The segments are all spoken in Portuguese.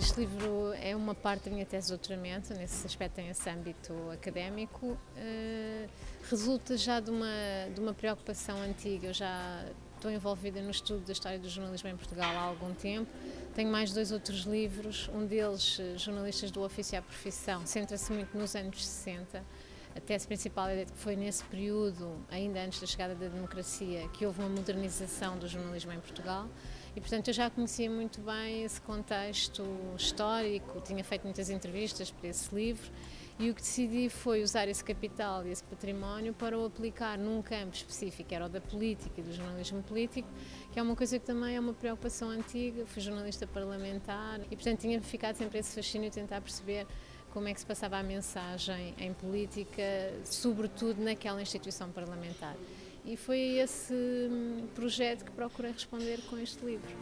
Este livro é uma parte da minha tese de doutoramento, nesse aspecto tem esse âmbito académico. Resulta já de uma preocupação antiga. Eu já estou envolvida no estudo da história do jornalismo em Portugal há algum tempo. Tenho mais 2 outros livros, um deles, Jornalistas do Ofício à Profissão, centra-se muito nos anos 60. A tese principal é que foi nesse período, ainda antes da chegada da democracia, que houve uma modernização do jornalismo em Portugal e, portanto, eu já conhecia muito bem esse contexto histórico, tinha feito muitas entrevistas para esse livro e o que decidi foi usar esse capital e esse património para o aplicar num campo específico, que era o da política e do jornalismo político, que é uma coisa que também é uma preocupação antiga. Fui jornalista parlamentar e, portanto, tinha ficado sempre esse fascínio de tentar perceber como é que se passava a mensagem em política, sobretudo naquela instituição parlamentar. E foi esse projeto que procurei responder com este livro.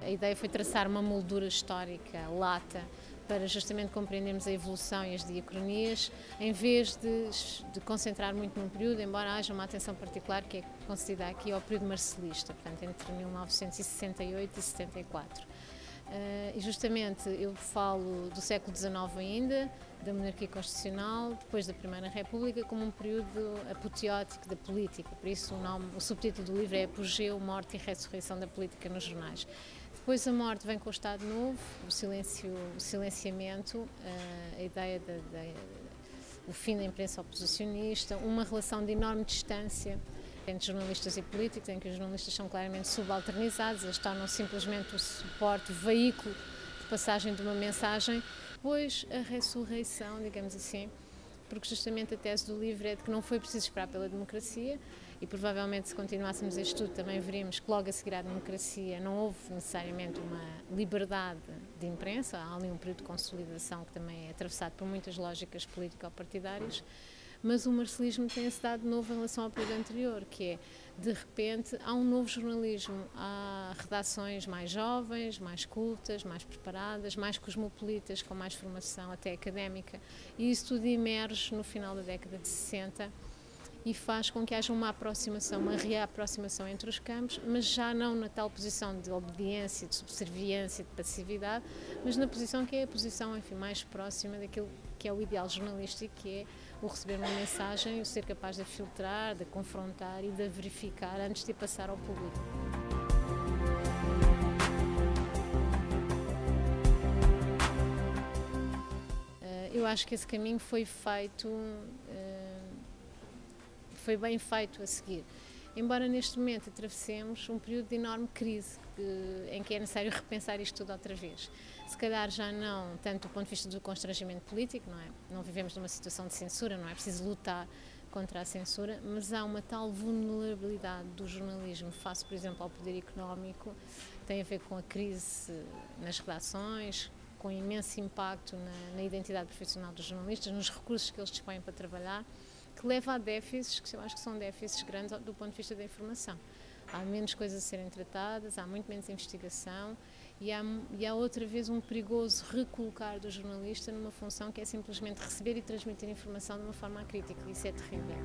A ideia foi traçar uma moldura histórica lata para justamente compreendermos a evolução e as diacronias, em vez de concentrar muito num período, embora haja uma atenção particular que é concedida aqui ao período marcelista, portanto entre 1968 e 74. E justamente eu falo do século XIX ainda, da monarquia constitucional, depois da Primeira República, como um período apoteótico da política. Por isso o subtítulo do livro é Apogeu, Morte e Ressurreição da Política nos Jornais. Depois a morte vem com o Estado Novo, o silenciamento, a ideia do fim da imprensa oposicionista, uma relação de enorme distância entre jornalistas e políticos, em que os jornalistas são claramente subalternizados, eles tornam simplesmente o suporte, o veículo de passagem de uma mensagem. Depois a ressurreição, digamos assim, porque justamente a tese do livro é de que não foi preciso esperar pela democracia e provavelmente se continuássemos este estudo também veríamos que logo a seguir à democracia não houve necessariamente uma liberdade de imprensa, há ali um período de consolidação que também é atravessado por muitas lógicas político-partidárias, mas o marcelismo tem esse dado novo em relação ao período anterior, que é, de repente, há um novo jornalismo, há redações mais jovens, mais cultas, mais preparadas, mais cosmopolitas, com mais formação até académica, e isso tudo emerge no final da década de 60 e faz com que haja uma aproximação, uma reaproximação entre os campos, mas já não na tal posição de obediência, de subserviência, de passividade, mas na posição que é a posição, enfim, mais próxima daquilo que é o ideal jornalístico, que é o receber uma mensagem, o ser capaz de a filtrar, de a confrontar e de a verificar antes de a passar ao público. Eu acho que esse caminho foi bem feito a seguir. Embora neste momento atravessemos um período de enorme crise em que é necessário repensar isto tudo outra vez. Se calhar já não tanto do ponto de vista do constrangimento político, não é? Não vivemos numa situação de censura, não é preciso lutar contra a censura, mas há uma tal vulnerabilidade do jornalismo face, por exemplo, ao poder económico, que tem a ver com a crise nas redações, com imenso impacto na identidade profissional dos jornalistas, nos recursos que eles dispõem para trabalhar, que leva a déficits, que eu acho que são déficits grandes do ponto de vista da informação. Há menos coisas a serem tratadas, há muito menos investigação e há outra vez um perigoso recolocar do jornalista numa função que é simplesmente receber e transmitir informação de uma forma acrítica. Isso é terrível.